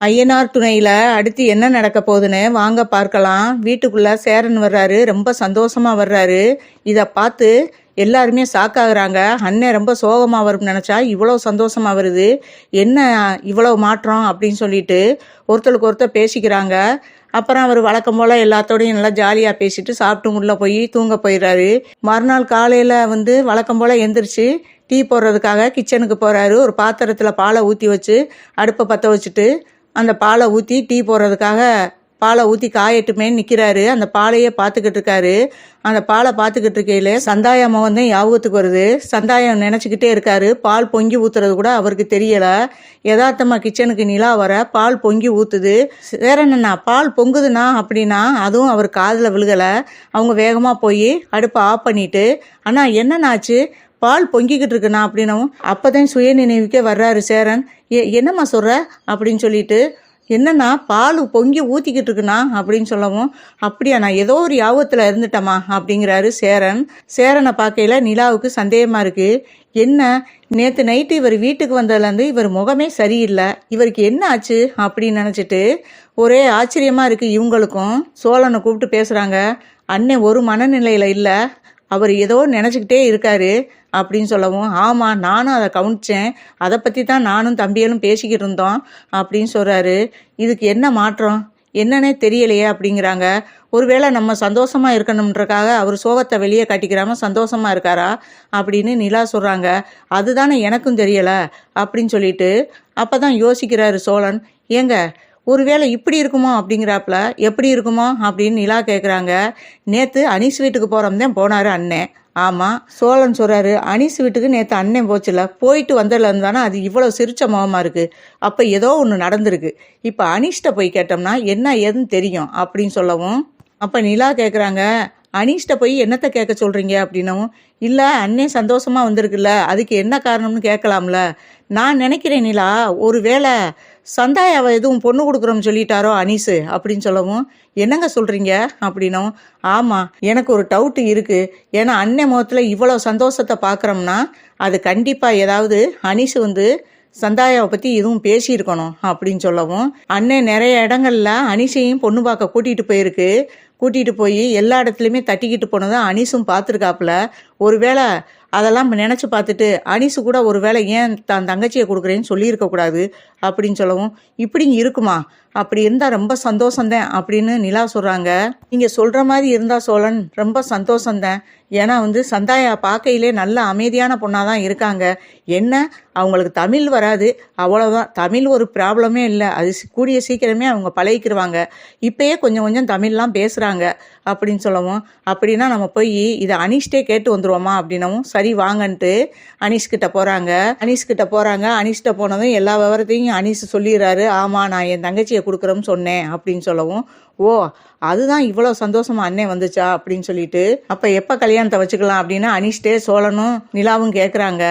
ஐயனார் துணையில அடுத்து என்ன நடக்க போகுதுன்னு வாங்க பார்க்கலாம். வீட்டுக்குள்ள சேரன் வர்றாரு, ரொம்ப சந்தோஷமா வர்றாரு. இத பார்த்து எல்லாருமே ஷாக்காகுறாங்க. அண்ணன் ரொம்ப சோகமா வரும்னு நினைச்சா இவ்வளவு சந்தோஷமா வருது, என்ன இவ்வளவு மாற்றம் அப்படின்னு சொல்லிட்டு ஒருத்தருக்கு ஒருத்தர் பேசிக்கிறாங்க. அப்புறம் அவர் வழக்கம் போல எல்லாத்தோடையும் நல்லா ஜாலியா பேசிட்டு சாப்பிட்டு உள்ள போய் தூங்க போயிடுறாரு. மறுநாள் காலையில வழக்கம் போல எந்திரிச்சு டீ போடுறதுக்காக கிச்சனுக்கு போறாரு. ஒரு பாத்திரத்துல பாலை ஊத்தி வச்சு அடுப்பை பற்ற வச்சுட்டு அந்த பாலை ஊற்றி டீ போடுறதுக்காக பாலை ஊற்றி காயட்டுமேன்னு நிற்கிறாரு. அந்த பாலையே பார்த்துக்கிட்டு இருக்காரு. அந்த பாலை பார்த்துக்கிட்டு இருக்கையில சந்தாயா முகம் தான் ஞாபகத்துக்கு வருது. சந்தாயம் நினச்சிக்கிட்டே இருக்காரு. பால் பொங்கி ஊத்துறது கூட அவருக்கு தெரியலை. யதார்த்தமாக கிச்சனுக்கு நிலா வர பால் பொங்கி ஊற்றுது. சேரண்ணா பால் பொங்குதுண்ணா அப்படின்னா அதுவும் அவர் காதில் விழுகலை. அவங்க வேகமாக போய் அடுப்பை ஆஃப் பண்ணிட்டு, அண்ணா என்னன்னாச்சு, பால் பொங்கிக்கிட்டு இருக்குண்ணா அப்படின்னவும் அப்போதான் சுய நினைவுக்கே வர்றாரு சேரன். என்னம்மா சொல்கிற அப்படின்னு சொல்லிட்டு, என்னன்னா பால் பொங்கி ஊற்றிக்கிட்டு இருக்குண்ணா அப்படின்னு சொல்லவும், அப்படியா நான் ஏதோ ஒரு யாபத்தில் இருந்துட்டேம்மா அப்படிங்கிறாரு சேரன். சேரனை பார்க்கையில நிலாவுக்கு சந்தேகமாக இருக்குது. என்ன நேற்று நைட்டு இவர் வீட்டுக்கு வந்ததுலேருந்து இவர் முகமே சரியில்லை, இவருக்கு என்ன ஆச்சு அப்படின்னு நினச்சிட்டு ஒரே ஆச்சரியமாக இருக்குது இவங்களுக்கும். சோழனை கூப்பிட்டு பேசுகிறாங்க. அண்ணன் ஒரு மனநிலையில் இல்லை, அவர் ஏதோ நினச்சிக்கிட்டே இருக்காரு அப்படின்னு சொல்லவும், ஆமாம் நானும் அதை கவனிச்சேன், அதை பற்றி தான் நானும் தம்பியலும் பேசிக்கிட்டு இருந்தோம் அப்படின்னு சொல்கிறாரு. இதுக்கு என்ன மாற்றம் என்னன்னே தெரியலையே அப்படிங்கிறாங்க. ஒருவேளை நம்ம சந்தோஷமாக இருக்கணுன்றக்காக அவர் சோகத்தை வெளியே காட்டிக்கிறாம சந்தோஷமாக இருக்காரா அப்படின்னு நிலா சொல்கிறாங்க. அதுதானே எனக்கும் தெரியலை அப்படின்னு சொல்லிட்டு அப்போ தான் யோசிக்கிறாரு சோழன். ஏங்க ஒருவேளை இப்படி இருக்குமோ அப்படிங்கிறாப்புல. எப்படி இருக்குமோ அப்படின்னு நிலா கேட்குறாங்க. நேற்று அனீஸ் வீட்டுக்கு போகிறோம் போனார் அண்ணன். ஆமாம், சோழன் சொல்கிறாரு. அனீஸ் வீட்டுக்கு நேற்று அண்ணன் போச்சுல, போயிட்டு வந்ததுலேருந்து தானே அது இவ்வளோ சிரிச்ச முகமாக இருக்குது. அப்போ ஏதோ ஒன்று நடந்திருக்கு. இப்போ அனீஷ்ட போய் கேட்டோம்னா என்ன ஏதுன்னு தெரியும் அப்படின்னு சொல்லவும், அப்போ நிலா கேட்குறாங்க, அனீஷ்ட போய் என்னத்தை கேட்க சொல்கிறீங்க அப்படின்னவும், இல்லை அண்ணன் சந்தோஷமாக வந்திருக்குல்ல, அதுக்கு என்ன காரணம்னு கேட்கலாம்ல. நான் நினைக்கிறேன் நிலா, ஒரு வேளை சந்தாயாவை எதுவும் பொண்ணு கொடுக்குறோம்னு சொல்லிட்டாரோ அனீஸு அப்படின்னு சொல்லவும், என்னங்க சொல்கிறீங்க அப்படின்னும், ஆமாம் எனக்கு ஒரு டவுட்டு இருக்குது. ஏன்னா அண்ணன் முகத்தில் இவ்வளோ சந்தோஷத்தை பார்க்குறோம்னா அது கண்டிப்பாக ஏதாவது அனீஸு சந்தாயாவை பற்றி எதுவும் பேசியிருக்கணும் அப்படின்னு சொல்லவும், அண்ணன் நிறைய இடங்கள்ல அனீஷையும் பொண்ணு பார்க்க கூட்டிகிட்டு போய் எல்லா இடத்துலையுமே தட்டிக்கிட்டு போனதை அனீஸும் பார்த்துருக்காப்புல. ஒருவேளை அதெல்லாம் நினச்சி பார்த்துட்டு அனீஸு கூட ஒருவேளை ஏன் தான் தங்கச்சியை கொடுக்குறேன்னு சொல்லியிருக்கக்கூடாது அப்படின்னு சொல்லவும், இப்படி இருக்குமா, அப்படி இருந்தால் ரொம்ப சந்தோஷந்தேன் அப்படின்னு நிலா சொல்கிறாங்க. நீங்கள் சொல்கிற மாதிரி இருந்தால் சோழன் ரொம்ப சந்தோஷந்தேன். ஏன்னா சந்தாயா பார்க்கையிலே நல்ல அமைதியான பொண்ணாக தான் இருக்காங்க. என்ன அவங்களுக்கு தமிழ் வராது, அவ்வளோதான். தமிழ் ஒரு ப்ராப்ளமே இல்லை, அது கூடிய சீக்கிரமே அவங்க பழகிக்கிடுவாங்க. இப்போயே கொஞ்சம் கொஞ்சம் தமிழ்லாம் பேசுகிறாங்க அப்படின்னு சொல்லவும், அப்படின்னா நம்ம போய் இதை அனீஷ்டே கேட்டு வந்துடுவோமா அப்படின்னவும், சரி வாங்கன்ட்டு அனீஷ்கிட்ட போகிறாங்க. அனீஷ்கிட்ட போனதும் எல்லா விவரத்தையும் அனீஷ் சொல்லிடுறாரு. ஆமாம் நான் என் தங்கச்சியை கொடுக்குறோம்னு சொன்னேன் அப்படின்னு சொல்லவும், ஓ அதுதான் இவ்வளோ சந்தோஷமா அண்ணன் வந்துச்சா அப்படின்னு சொல்லிட்டு, அப்போ எப்போ கல்யாணத்தை வச்சுக்கலாம் அப்படின்னு அனீஷ்டே சோழனும் நிலாவும் கேட்குறாங்க.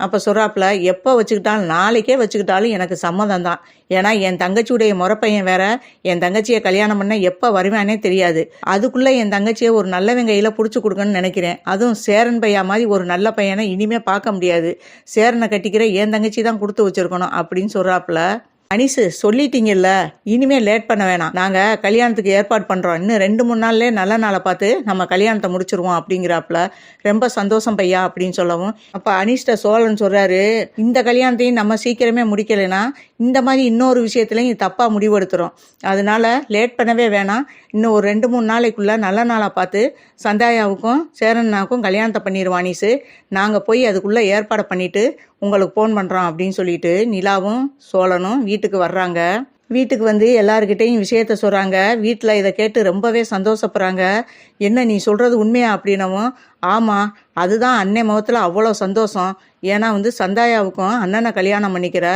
அப்போ சொல்கிறாப்புல, எப்போ வச்சுக்கிட்டாலும் நாளைக்கே வச்சுக்கிட்டாலும் எனக்கு சம்மதம் தான். ஏன்னா என் தங்கச்சியுடைய முறப்பையன் வேற, என் தங்கச்சியை கல்யாணம் பண்ண எப்போ வருவானே தெரியாது. அதுக்குள்ளே என் தங்கச்சியை ஒரு நல்லவன் கையில் பிடிச்சி கொடுக்கணும்னு நினைக்கிறேன். அதுவும் சேரன் பையா மாதிரி ஒரு நல்ல பையனை இனிமே பார்க்க முடியாது. சேரனை கட்டிக்கிற என் தங்கச்சி தான் கொடுத்து வச்சிருக்கணும் அப்படின்னு சொல்கிறாப்புல. அனீஸு சொல்லிட்டீங்கல்ல, இனிமே லேட் பண்ண வேணாம், நாங்கள் கல்யாணத்துக்கு ஏற்பாடு பண்ணுறோம், இன்னும் 2-3 நாள்லேயே நல்ல நாளை பார்த்து நம்ம கல்யாணத்தை முடிச்சிருவோம் அப்படிங்கிறாப்புல. ரொம்ப சந்தோஷம் பையா அப்படின்னு சொல்லவும், அப்போ அனீஷ்ட சோழன் சொல்கிறாரு, இந்த கல்யாணத்தையும் நம்ம சீக்கிரமே முடிக்கலைன்னா இந்த மாதிரி இன்னொரு விஷயத்துலையும் தப்பாக முடிவெடுத்துரும். அதனால லேட் பண்ணவே வேணாம், இன்னும் ஒரு 2-3 நாளைக்குள்ளே நல்ல நாளாக பார்த்து சந்தாயாவுக்கும் சேரனாவுக்கும் கல்யாணத்தை பண்ணிடுவோம் அனீஸு. நாங்கள் போய் அதுக்குள்ளே ஏற்பாடு பண்ணிவிட்டு உங்களுக்கு ஃபோன் பண்ணுறோம் அப்படின்னு சொல்லிட்டு நிலாவும் சோழனும் வீட்டுக்கு வர்றாங்க. வீட்டுக்கு எல்லாருக்கிட்டையும் விஷயத்த சொல்கிறாங்க. வீட்டில் இதை கேட்டு ரொம்பவே சந்தோஷப்படுறாங்க. என்ன நீ சொல்கிறது உண்மையா அப்படின்னவும், ஆமாம் அதுதான் அண்ணன் முகத்தில் அவ்வளோ சந்தோஷம். ஏன்னா சந்தாயாவுக்கும் அண்ணனை கல்யாணம் பண்ணிக்கிற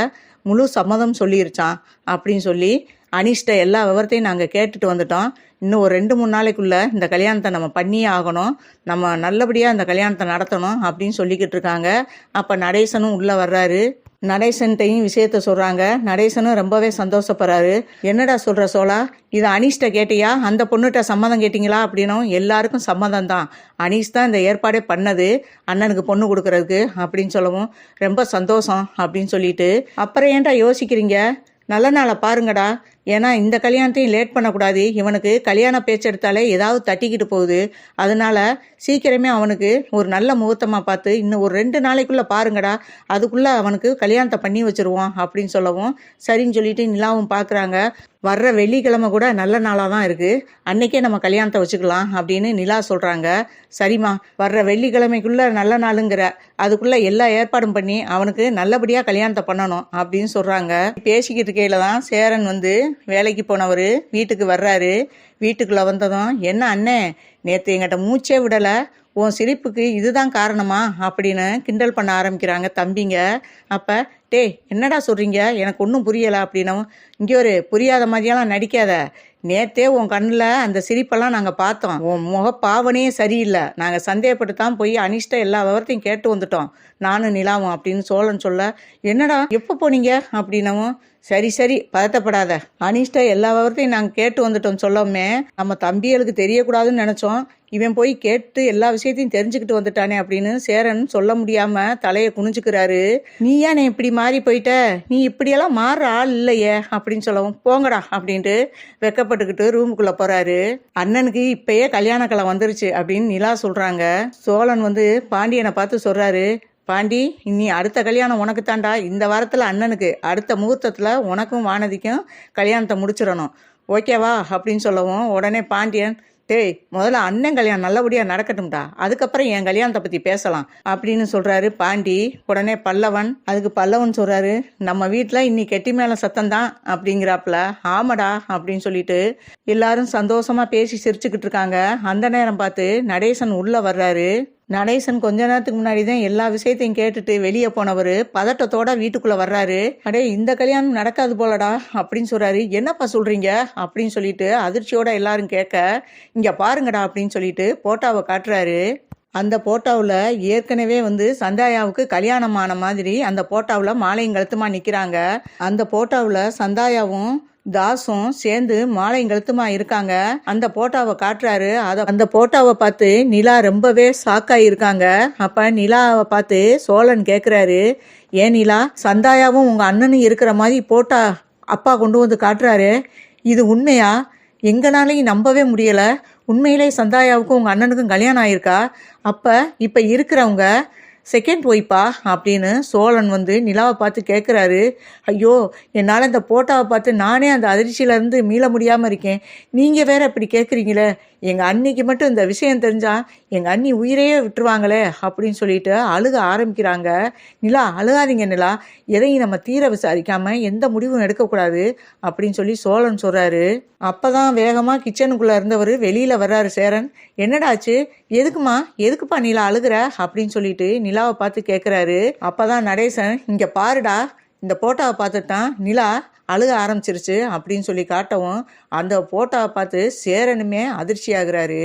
முழு சம்மதம் சொல்லிருச்சான் அப்படின்னு சொல்லி அனீஷ்ட எல்லா விவரத்தையும் நாங்கள் கேட்டுட்டு வந்துட்டோம். இன்னும் ஒரு 2-3 நாளைக்குள்ளே இந்த கல்யாணத்தை நம்ம பண்ணியே ஆகணும், நம்ம நல்லபடியாக இந்த கல்யாணத்தை நடத்தணும் அப்படின்னு சொல்லிக்கிட்டு இருக்காங்க. அப்போ நடேசனும் உள்ளே வர்றாரு. நடேசன்ட்டையும் விஷயத்த சொல்கிறாங்க. நடேசனும் ரொம்பவே சந்தோஷப்படுறாரு. என்னடா சொல்கிற சோழா, இது அனீஷ்ட கேட்டியா, அந்த பொண்ணுகிட்ட சம்மதம் கேட்டிங்களா அப்படின்னும், எல்லாருக்கும் சம்மதம் தான், அனீஷ் தான் இந்த ஏற்பாடே பண்ணது அண்ணனுக்கு பொண்ணு கொடுக்கறதுக்கு அப்படின்னு சொல்லவும், ரொம்ப சந்தோஷம் அப்படின்னு சொல்லிட்டு, அப்புறம் ஏன்டா யோசிக்கிறீங்க, நல்ல நாளை பாருங்கடா, ஏன்னா இந்த கல்யாணத்தையும் லேட் பண்ணக்கூடாது. இவனுக்கு கல்யாண பேச்செடுத்தாலே ஏதாவது தட்டிக்கிட்டு போகுது. அதனால சீக்கிரமே அவனுக்கு ஒரு நல்ல முகூர்த்தமாக பார்த்து இன்னும் ஒரு 2 நாளைக்குள்ளே பாருங்கடா, அதுக்குள்ளே அவனுக்கு கல்யாணத்தை பண்ணி வச்சுருவோம் அப்படின்னு சொல்லவும் சரின்னு சொல்லிட்டு நிலாவும் பார்க்குறாங்க. வர்ற வெள்ளிக்கிழமை கூட நல்ல நாளாக தான் இருக்குது, அன்னைக்கே நம்ம கல்யாணத்தை வச்சுக்கலாம் அப்படின்னு நிலா சொல்கிறாங்க. சரிம்மா, வர்ற வெள்ளிக்கிழமைக்குள்ளே நல்ல நாளுங்கிற, அதுக்குள்ளே எல்லா ஏற்பாடும் பண்ணி அவனுக்கு நல்லபடியாக கல்யாணத்தை பண்ணணும் அப்படின்னு சொல்கிறாங்க. பேசிக்கிட்டு இருக்கையில் தான் சேரன் வந்து வேலைக்கு போனவர் வீட்டுக்கு வர்றாரு. வீட்டுக்குள்ளே வந்ததும், என்ன அண்ணே, நேற்று எங்கிட்ட மூச்சே விடலை, உன் சிரிப்புக்கு இதுதான் காரணமா அப்படின்னு கிண்டல் பண்ண ஆரம்பிக்கிறாங்க தம்பிங்க. அப்போ என்னடா சொல்கிறீங்க, எனக்கு ஒன்றும் புரியலை அப்படின்னும், இங்கே ஒரு புரியாத மாதிரியெல்லாம் நடிக்காத, நேத்தே உன் கண்ணில் அந்த சிரிப்பெல்லாம் நாங்கள் பார்த்தோம், உன் முகப்பாவனையே சரியில்லை, நாங்கள் சந்தேகப்பட்டு தான் போய் அனிஷ்ட எல்லா விவரத்தையும் கேட்டு வந்துட்டோம், நானும் நிலாவும் அப்படின்னு சோழன் சொல்ல, என்னடா எப்போ போனீங்க அப்படின்னவும், சரி சரி பதட்டப்படாத, அனிஷ்ட எல்லா விவரத்தையும் நாங்கள் கேட்டு வந்துட்டோம் சொல்லவுமே, நம்ம தம்பிகளுக்கு தெரியக்கூடாதுன்னு நினச்சோம், இவன் போய் கேட்டு எல்லா விஷயத்தையும் தெரிஞ்சுக்கிட்டு வந்துட்டானே அப்படின்னு சேரன் சொல்ல முடியாம தலையை குனிஞ்சுக்கிறாரு. நீ ஏன் இப்படி மாறி போயிட்ட, நீ இப்படியெல்லாம் மாறுற ஆள் இல்லையே அப்படின்னு சொல்லவும், போங்கடா அப்படின்ட்டு வெக்கப்பட்டுக்கிட்டு ரூமுக்குள்ள போறாரு. அண்ணனுக்கு இப்பயே கல்யாண கலை வந்துருச்சு அப்படின்னு நிலா சொல்றாங்க. சோழன் வந்து பாண்டியனை பார்த்து சொல்றாரு, பாண்டி, இனி அடுத்த கல்யாணம் உனக்கு தாண்டா, இந்த வாரத்தில் அண்ணனுக்கு, அடுத்த முகூர்த்தத்தில் உனக்கும் வானதிக்கும் கல்யாணத்தை முடிச்சிடணும், ஓகேவா அப்படின்னு சொல்லவும் உடனே பாண்டியன், முதல்ல அண்ணன் கல்யாணம் நல்லபடியாக நடக்கட்டும்டா, அதுக்கப்புறம் என் கல்யாணத்தை பற்றி பேசலாம் அப்படின்னு சொல்கிறாரு பாண்டி. உடனே அதுக்கு பல்லவன் சொல்கிறாரு, நம்ம வீட்டில் இன்னைக்கு கெட்டி மேலே சத்தம்தான் அப்படிங்கிறாப்புல. ஆமாடா அப்படின்னு சொல்லிட்டு எல்லாரும் சந்தோஷமாக பேசி சிரிச்சுக்கிட்டு இருக்காங்க. அந்த நேரம் பார்த்து நடேசன் உள்ளே வர்றாரு. நடேசன் கொஞ்ச நேரத்துக்கு முன்னாடி தான் எல்லா விஷயத்தையும் கேட்டுட்டு வெளியே போனவர் பதட்டத்தோட வீட்டுக்குள்ளே வர்றாரு. அடே, இந்த கல்யாணம் நடக்காது போலடா அப்படின்னு சொல்கிறாரு. என்னப்பா சொல்கிறீங்க அப்படின்னு சொல்லிட்டு அதிர்ச்சியோட எல்லாரும் கேட்க, இங்கே பாருங்கடா அப்படின்னு சொல்லிட்டு போட்டோவை காட்டுறாரு. அந்த போட்டோவில் ஏற்கனவே வந்து சந்தாயாவுக்கு கல்யாணமான மாதிரி அந்த போட்டோவில் மாலையும் கழுத்துமா நிற்கிறாங்க. அந்த போட்டோவில் சந்தாயாவும் தாசும் சேர்ந்து மாலையும் கழுத்துமா இருக்காங்க. அந்த போட்டோவை காட்டுறாரு. அந்த போட்டோவை பார்த்து நிலா ரொம்பவே ஷாக்காயிருக்காங்க. அப்ப நிலாவை பார்த்து சோழன் கேட்குறாரு, ஏன் நிலா, சந்தாயாவும் உங்க அண்ணனும் இருக்கிற மாதிரி போட்டோ அப்பா கொண்டு வந்து காட்டுறாரு, இது உண்மையா? எங்கனாலையும் நம்பவே முடியல, உண்மையிலே சந்தாயாவுக்கும் உங்க அண்ணனுக்கும் கல்யாணம் ஆயிருக்கா? இப்ப இருக்கிறவங்க செகண்ட் ஒய்ஃபா அப்படின்னு சோழன் வந்து நிலாவை பார்த்து கேட்குறாரு. ஐயோ, என்னால் இந்த போட்டோவை பார்த்து நானே அந்த அதிர்ச்சியிலேருந்து மீள முடியாமல் இருக்கேன், நீங்கள் வேற இப்படி கேட்குறீங்களே, எங்கள் அண்ணிக்கு மட்டும் இந்த விஷயம் தெரிஞ்சா எங்கள் அண்ணி உயிரையே விட்டுருவாங்களே அப்படின்னு சொல்லிட்டு அழுக ஆரம்பிக்கிறாங்க. நிலா, அழுகாதீங்க நிலா, எதையும் நம்ம தீர விசாரிக்காமல் எந்த முடிவும் எடுக்கக்கூடாது அப்படின்னு சொல்லி சோழன் சொல்கிறாரு. அப்போ தான் வேகமாக கிச்சனுக்குள்ளே இருந்தவர் வெளியில் வர்றாரு. சேரன், என்னடாச்சு, எதுக்குப்பா நிலா அழுகிற அப்படின்னு சொல்லிட்டு நிலாவை பார்த்து கேட்குறாரு. அப்போ தான் நடேசன், இங்கே பாருடா, இந்த போட்டோவை பார்த்துட்டான் நிலா அழுக ஆரம்பிச்சிருச்சு அப்படின்னு சொல்லி காட்டவும் அந்த போட்டோவை பார்த்து சேரனுமே அதிர்ச்சி ஆகுறாரு.